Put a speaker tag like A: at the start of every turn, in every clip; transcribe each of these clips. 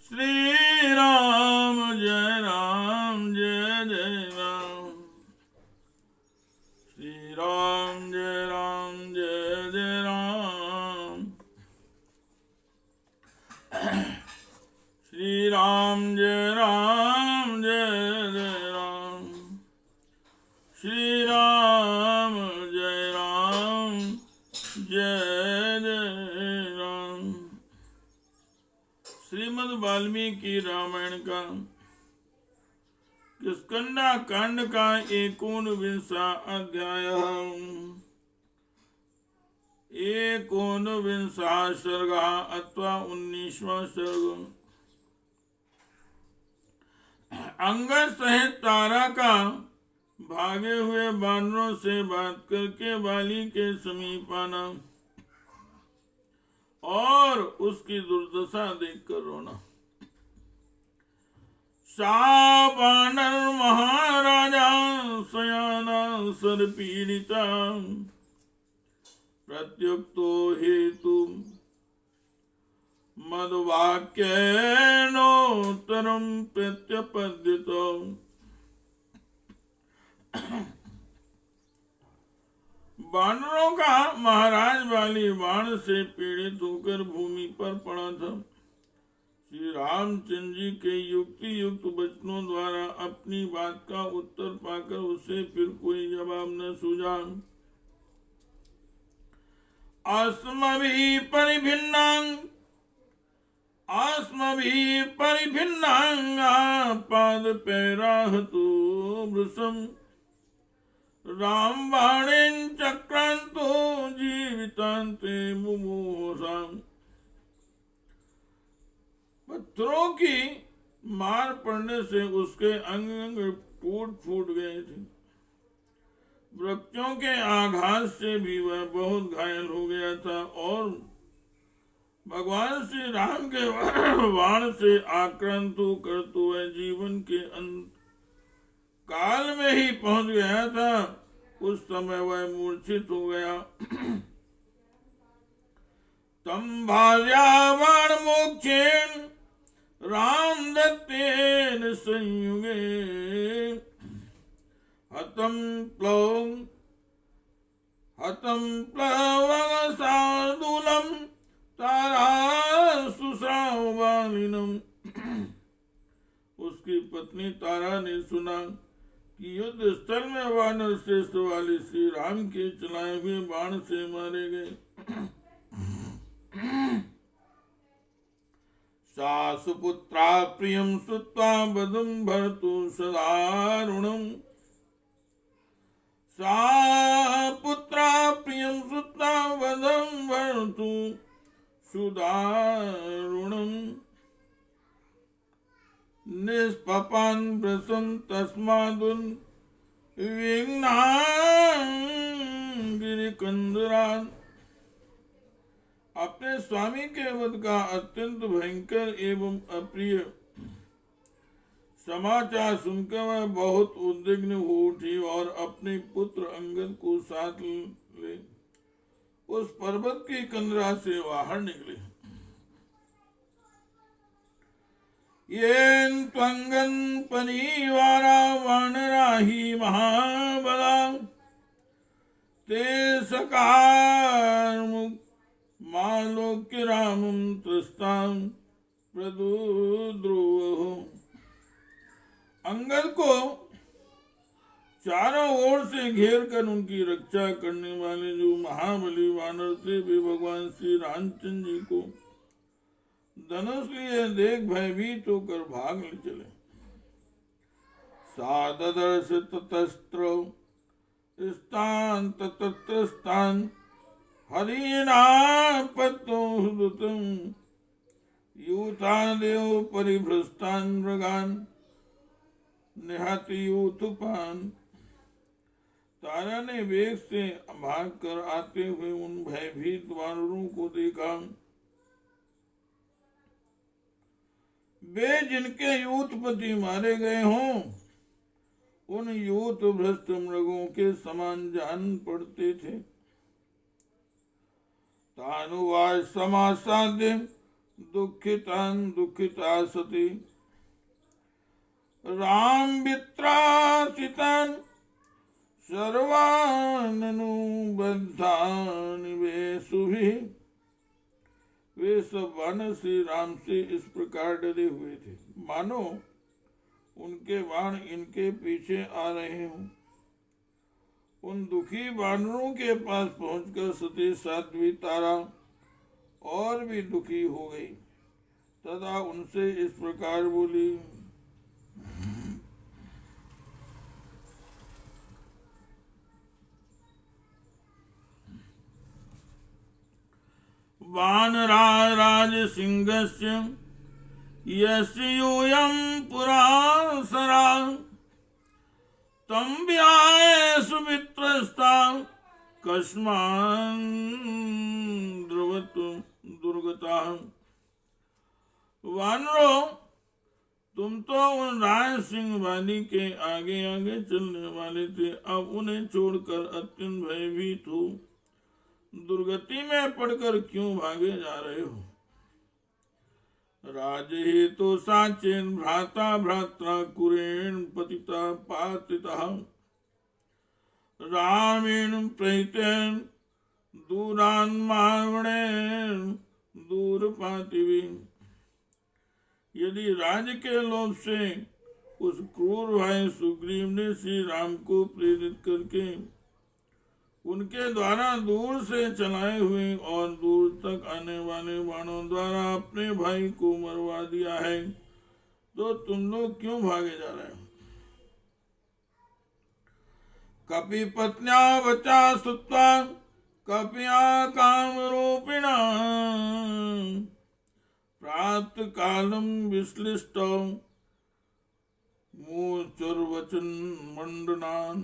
A: श्री राम जय जय राम। श्री राम जय जय राम। श्री राम जय जय राम। श्री राम जय जय राम। श्रीमद् वाल्मीकि रामायण का किष्किंधा कांड का 19वां अध्याय। 19वां सर्ग अथवा 19वां सर्ग। अंगद सहित तारा का भागे हुए बानरों से बात करके बाली के समीप आना और उसकी दुर्दशा देखकर रोना। बानर महाराजा सयाना सर पीड़िता प्रत्युक्तो हेतु मद्वाक्येनोत्तरं प्रत्यपद्यतो। बानरों का महाराज वाली बाण से पीड़ित होकर भूमि पर पड़ा था। श्री रामचंद्र जी के युक्ति युक्त वचनों द्वारा अपनी बात का उत्तर पाकर उसे फिर कोई जवाब न सूझा। अस्मभि परिभिन्नांगा पाद पैराहतु वृषम राम बाणेन चक्रांतो जीवितांते मुमोहसाम। पत्थरों की मार पड़ने से उसके अंग अंग टूट फूट गए थे। वृक्षों के आघात से भी वह बहुत घायल हो गया था और भगवान श्री राम के बाण से आक्रांत होकर तो वह जीवन के अंत काल में ही पहुंच गया था। उस समय वह मूर्छित हो गया। तम भार्यावाण मोक्षेण राम दत्तेन संयुगे हतम प्लवग सार्दूलम तारा सुश्राववालिनम। उसकी पत्नी तारा ने सुना कि युद्ध स्थल में वानर श्रेष्ठ वाले श्री राम के चलाए हुए बाण से मारे गए। सा सुपुत्रा प्रियं श्रुत्वा वधूं भर्तुं सदारुणम्। सा पुत्रा प्रियं श्रुत्वा वधूं भर्तुं सुदारुणम्। निष्पपान् वृषं तस्मादुन् विघ्नान् गिरिकन्दरान्। अपने स्वामी के वध का अत्यंत भयंकर एवं अप्रिय समाचार सुनकर वह बहुत उद्विग्न हो उठी और अपने पुत्र अंगद को साथ ले उस पर्वत की कंदरा से बाहर निकले। येन त्वंगन परिवारा वानराहि महाबला ते सकार मालोक्य रामं त्रस्तां प्रदुद्रुवुः। अंगद को चारों ओर से घेर कर उनकी रक्षा करने वाले जो महाबली वानर थे वे भगवान श्री रामचंद्र जी को धनुष लिए देख भयभीत होकर भाग ले चले। सादर्श ततस्त्र स्थान तत्र स्थान हरिणा पत्तोहुदुतम यूथादेव परिभ्रष्टान मृगान निहति यूथुपान। तारा ने वेग से भाग कर आते हुए उन भयभीत वानरों को देखा। वे जिनके यूथपति मारे गए हों उन यूथ भ्रष्ट मृगों के समान जान पड़ते थे। तानुवाच समासाद्य दुःखितान् दुःखिता सती राम वित्रासितान् सर्वान् अनुबद्धान् वेशुभिः। वे सब वानर श्री राम से इस प्रकार डरे हुए थे मानो उनके बाण इनके पीछे आ रहे हों। उन दुखी वानरों के पास पहुंचकर सती साध्वी तारा और भी दुखी हो गई तथा उनसे इस प्रकार बोली, वानरा राजसिंहस्य यस्य यूयं पुरासरा तं व्याय सुमित्रस्ता कस्मान् द्रवतु दुर्गता। वानरों, तुम तो उन राज सिंह वाली के आगे आगे चलने वाले थे, अब उन्हें छोड़कर अत्यंत भयभीत हो दुर्गति में पड़कर क्यों भागे जा रहे हो। राजे तो साचेन भ्राता भ्रात्रा कुरेण पतिता पातिता रामेण प्रहितेन दूरान मावणेन दूर पातिवी। यदि राज्य के लोभ से उस क्रूर भाई सुग्रीव ने श्री राम को प्रेरित करके उनके द्वारा दूर से चलाए हुए और दूर तक आने वाले बाणों द्वारा अपने भाई को मरवा दिया है, तो तुम लोग क्यों भागे जा रहे हो। कपि पत्न्या बचा सुत्वा कपिया काम रूपिणा प्रात कालम विश्लिष्ट मूर्चुर्वचन मंडनान।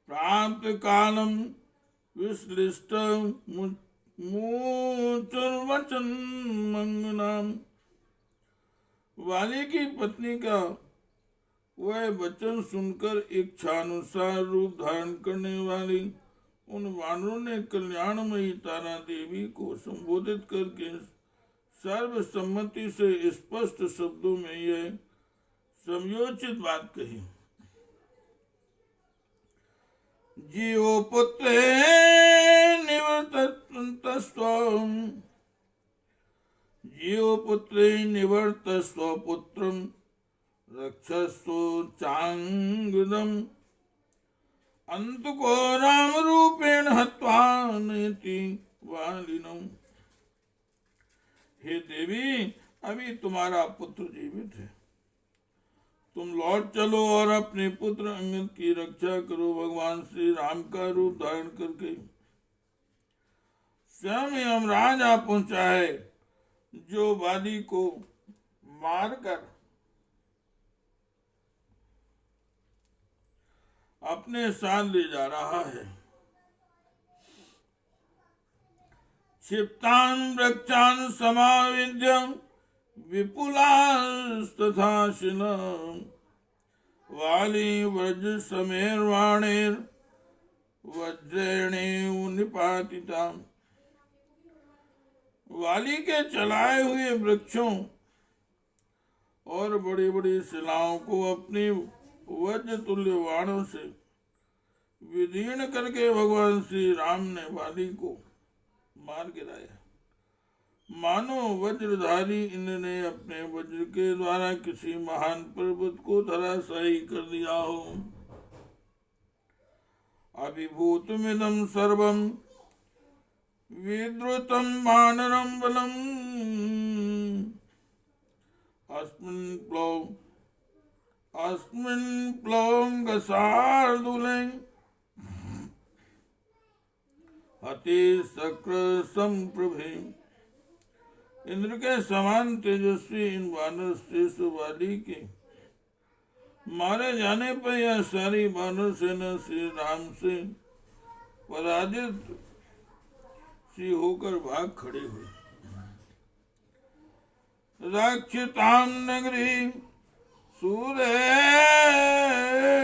A: प्रात कालम विश्लिष्ट मूर्चुर्वचन मंगनाम। वाली की पत्नी का वह वचन सुनकर इच्छानुसार रूप धारण करने वाली उन वानरों ने कल्याणमयी तारा देवी को संबोधित करके सर्वसम्मति से स्पष्ट शब्दों में यह समयोचित बात कही। जीवो पुत्रे निवर्तस्व जीवो पुत्रे निवर्तस्व पुत्रम रक्षस्व चांगदम अंतको राम रूपेण हत्वा नयति वालिनम। हे देवी, अभी तुम्हारा पुत्र जीवित है, तुम लौट चलो और अपने पुत्र अंगद की रक्षा करो। भगवान श्री राम का रूप धारण करके स्वयं यमराज आ पहुंचा है, जो वाली को मारकर अपने साथ ले जा रहा है। क्षिप्तान वृक्षान समाविद्य विपुलास्तथा शिलां वाली व्रज समेर्वाणेर वज्रेणेव निपातिता। वाली के चलाए हुए वृक्षों और बड़ी बड़ी शिलाओं को अपनी वज्र तुल्य बाणों से विदीर्ण करके भगवान श्री राम ने वाली को मार गिराया। मानो वज्रधारी इंद्र ने अपने वज्र के द्वारा किसी महान पर्वत को धराशायी कर दिया हो। अभिभूतमिदं सर्वं विद्रुतं वानरं बलम् अस्मिन् प्लवंगशार्दूले हते शक्र संप्रभे। इंद्र के समान तेजस्वी इन वानर श्रेष्ठ वाली के मारे जाने पर यह सारी वानर सेना श्री राम से पराजित सी होकर भाग खड़े हुए। रक्षिताम नगरी सूर्य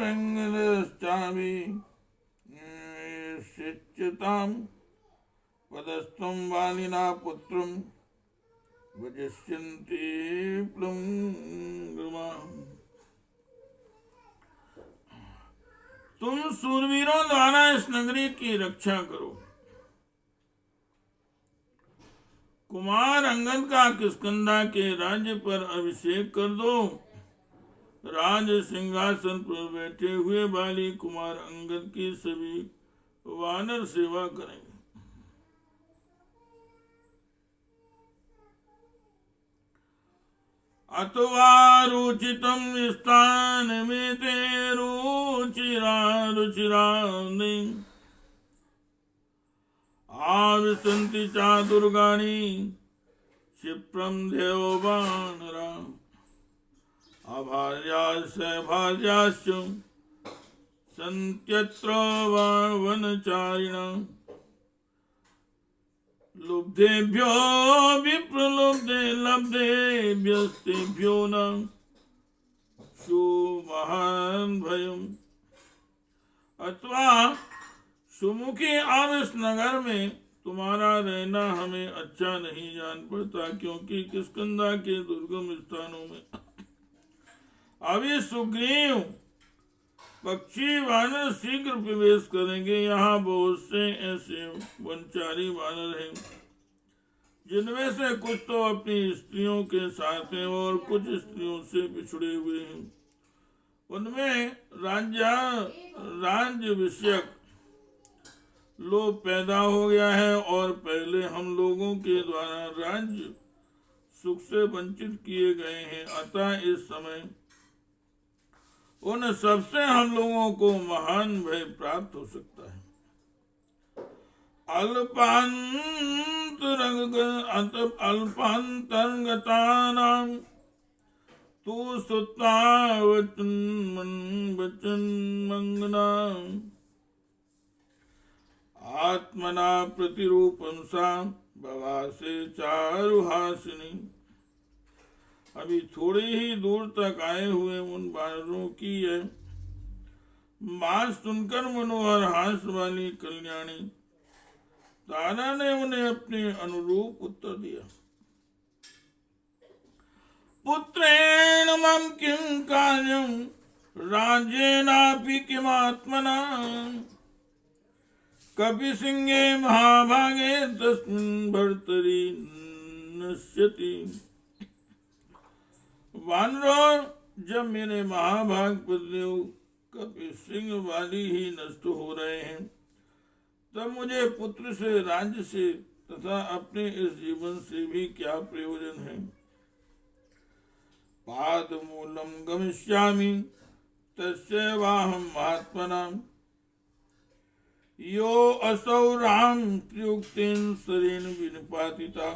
A: रंगश्चामी पश्यताम पदस्थं वालिना पुत्रं वजिष्यन्ति प्लुंगमाम। तुम सूरवीरों द्वारा इस नगरी की रक्षा करो। कुमार अंगद का किष्किंधा के राज्य पर अभिषेक कर दो। राज सिंहासन पर बैठे हुए बाली कुमार अंगद की सभी वानर सेवा करेंगे। अथवा रुचितम स्थान में ते रुचिरा आविशन्ति चातुर्गाणि क्षिप्रम देववानरा अभार्याश्च सन्त्यत्र वनचारिणां लुब्धेभ्यो विप्रलुब्धे लब्धेभ्यस्तेभ्यो न सुमहान् भयम्। अथवा सुमुखी आवेश नगर में तुम्हारा रहना हमें अच्छा नहीं जान पड़ता, क्योंकि किष्किंधा के दुर्गम स्थानों में अभी सुग्रीव पक्षी वानर शीघ्र प्रवेश करेंगे। यहाँ बहुत से ऐसे वनचारी वानर हैं जिनमें से कुछ तो अपनी स्त्रियों के साथ हैं और कुछ स्त्रियों से बिछड़े हुए हैं। उनमें राज्य विषयक लोभ पैदा हो गया है और पहले हम लोगों के द्वारा राज्य सुख से वंचित किए गए हैं। अतः इस समय उन सबसे हम लोगों को महान भय प्राप्त हो सकता है। अल्पांतर्गतानां तु सुत्वा वचन मंगनां आत्मना प्रतिरूपं सा भवासे चारुहासिनी। अभी थोड़ी ही दूर तक आए हुए उन वानरों की यह बात सुनकर मनोहर हास वाली कल्याणी तारा ने उन्हें अपने अनुरूप उत्तर दिया। पुत्रेण मम किं कार्यं राज्येनापि किमात्मना कपिसिंहे महाभागे तस्मिन् भर्तरि नश्यति। वानरों, जब मेरे महाभाग पतिदेव कपि सिंह वाली ही नष्ट हो रहे हैं, तब मुझे पुत्र से, राज्य से तथा अपने इस जीवन से भी क्या प्रयोजन है। पाद मूलम गमिष्यामि तस्यैवाहं महात्मनां यो असौ राम प्रयुक्तेन शरेण विनिपातिता।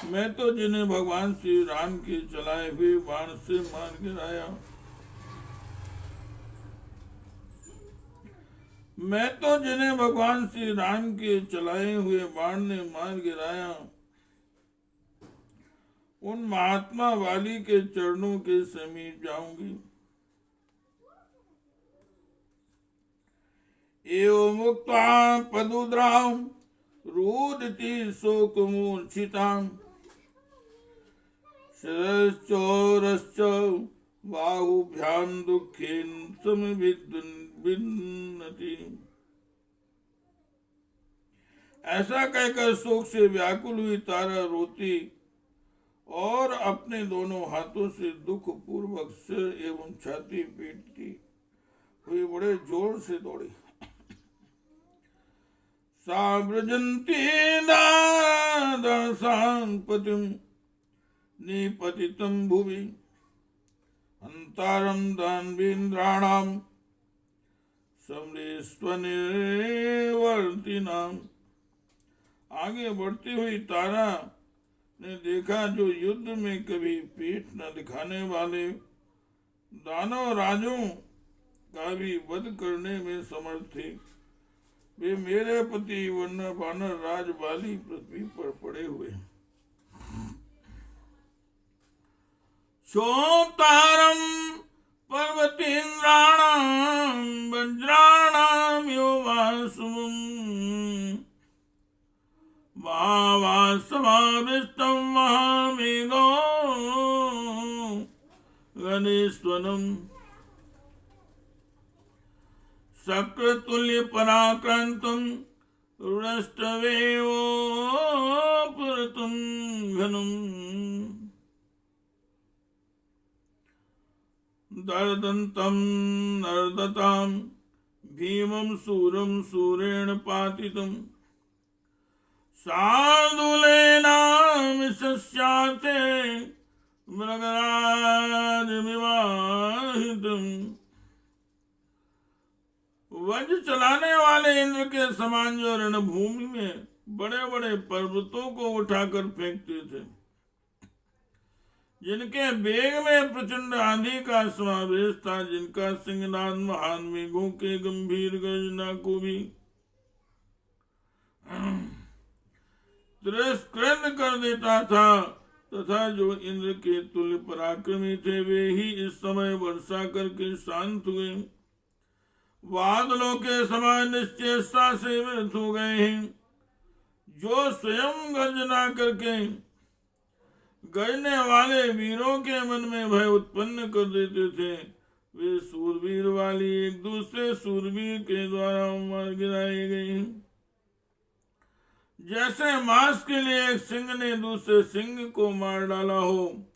A: मैं तो जिन्हें भगवान श्री राम के चलाए हुए बाण से मार गिराया, उन महात्मा वाली के चरणों के समीप जाऊंगी। एवं मुक्त्वा पदुद्रां रुदति शोकमूर्छितां शरश्चौरश्च बाहुभ्यां दुःखेन समिभिन्नति। ऐसा कहकर शोक से व्याकुल हुई तारा रोती और अपने दोनों हाथों से दुख पूर्वक सिर एवं छाती पीटती हुई बड़े जोर से दौड़ी। साव्रजन्ती दासांपतिं निपतितं भुवि अंतारं दानवेन्द्राणां समरेश्वनिवर्तिनां। आगे बढ़ती हुई तारा ने देखा, जो युद्ध में कभी पीठ न दिखाने वाले दानव राजों का भी वध करने में समर्थ थे, वे मेरे पति वानर राज वाली पृथ्वी पर पड़े हुए। क्षोतारम पर्वतीन्द्राणां वज्राणां यो वासुवम् महावासमाविष्टं महामेघो गणेश्वरम् शक्रतुल्य पराक्रांतं रुणष्टवेवोपरतं घनम् दर्दन्तं नर्दतां भीमं शूरं शूरेण पातितं शार्दूलेनामिषस्यार्थे मृगराजविवाहितम् वज्र चलाने वाले इंद्र के समान जो रणभूमि में बड़े बड़े पर्वतों को उठाकर फेंकते थे, जिनके वेग में प्रचंड आंधी का समावेश था, जिनका सिंहनाद महान मेघों के गंभीर गर्जना को भी तिरस्कृत कर देता था, तथा जो इंद्र के तुल्य पराक्रमी थे, वे ही इस समय वर्षा करके शांत हुए, बादलों के समान निश्चेष्टा से व्यर्थ हो गए हैं। जो स्वयं गर्जना करके गरजने वाले वीरों के मन में भय उत्पन्न कर देते थे, वे सूरवीर वाली एक दूसरे सूरवीर के द्वारा मार गिराए गए। जैसे मांस के लिए एक सिंह ने दूसरे सिंह को मार डाला हो,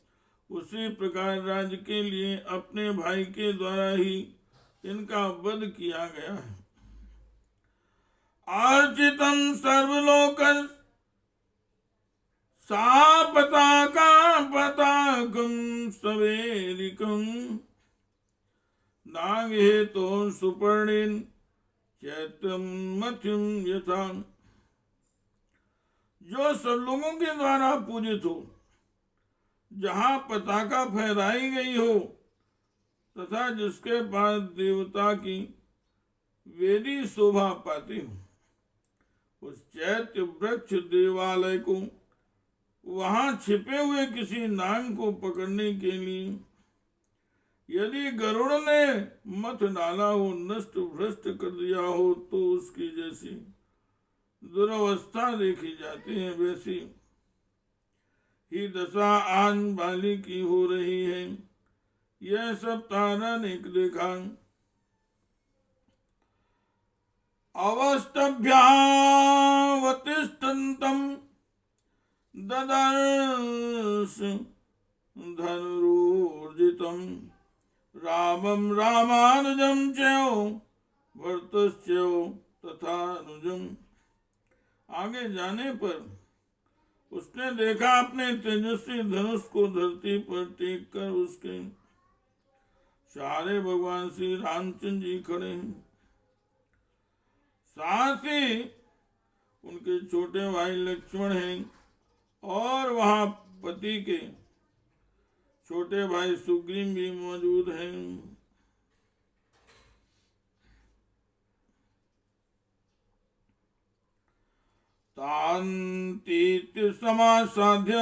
A: उसी प्रकार राज्य के लिए अपने भाई के द्वारा ही इनका वध किया गया है। आर्चितम सर्वलोकं सा पताका पताकं सवेरिकं नागहेतो सुपर्णेन चैत्यं मथ्यं यथा। जो सब लोगों के द्वारा पूजित हो, जहाँ पताका फहराई गई हो, तथा जिसके पास देवता की वेदी शोभा पाती हो, उस चैत्य वृक्ष देवालय को वहां छिपे हुए किसी नाग को पकड़ने के लिए यदि गरुड़ ने मत डाला हो, नष्ट भ्रष्ट कर दिया हो, तो उसकी जैसी दुर्वस्था देखी जाती है, वैसी ही दशा आज बाली की हो रही है। यह सब तारा ने देखा। अवस्तभ्यावतिष्ठन्तं ददर्श धनुरूर्जितं रामं रामानुजं चयो भरतश्चयो तथानुजम्। आगे जाने पर उसने देखा अपने तेजस्वी धनुष को धरती पर टेक कर उसके सारे भगवान श्री रामचंद्र जी खड़े हैं, साथ ही उनके छोटे भाई लक्ष्मण हैं, और वहां पति के छोटे भाई सुग्रीव भी मौजूद हैं। तान्तीति समासाध्य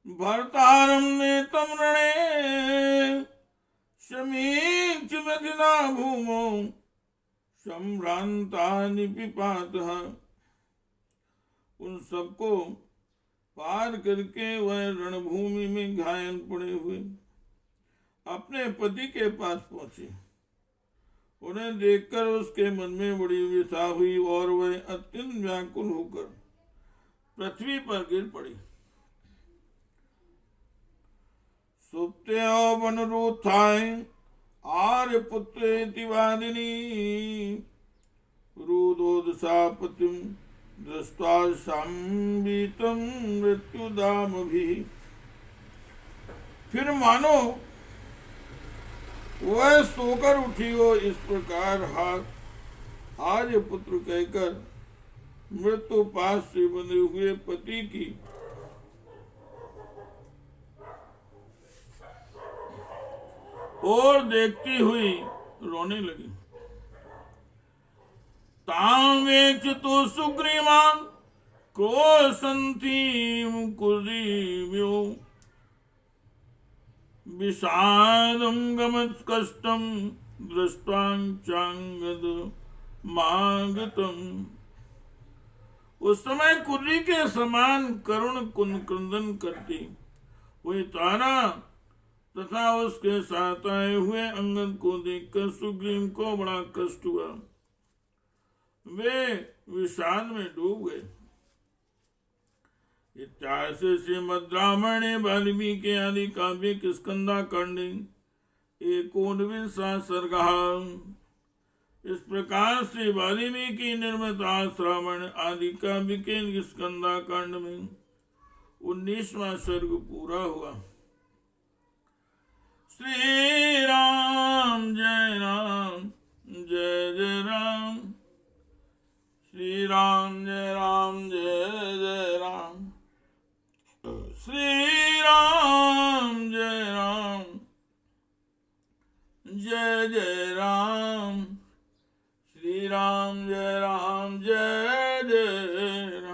A: भर्तारं नेतं रणे समीक्ष व्यथिना भूमौ सम्भ्रांतानि पिपातः। उन सबको पार करके वह रणभूमि में घायल पड़े हुए अपने पति के पास पहुंचे। उन्हें देखकर उसके मन में बड़ी व्यथा हुई और वह अत्यंत व्याकुल होकर पृथ्वी पर गिर पड़ी। सुप्त्यो वनरूथाय आर्यपुत्रेति वादिनी रुदोदशापतिं दृष्ट्वा संवीतं मृत्युदामभिः। फिर मानो वह सोकर उठी हो, इस प्रकार आर्य पुत्र कहकर मृत्यु पास से बंधे हुए पति की और देखती हुई रोने लगी। तावेच तो सुग्रीवां क्रोशन्तीं कुर्दीव्यो विषादं गमत् कष्टं दृष्ट्वांचांगद मागतम्। उस समय कुर्री के समान करुण कुंद क्रंदन करती वही तारा तथा उसके साथ आए हुए अंगद को देखकर सुग्रीव को बड़ा कष्ट हुआ। वे विषाद में डूब गए। इत्यादि श्रीमद् रामायणे वाल्मीकि आदि काव्ये किष्किंधाकांडे एकोनविंशः सर्गः। इस प्रकार से वाल्मीकि निर्मित रामायण आदि काव्य के किष्किंधाकांड में 19वां सर्ग पूरा हुआ। श्री राम जय राम जय जय राम, श्री राम जय राम जय जय राम, श्री राम जय राम जय जय राम, श्री राम जय राम जय जय राम।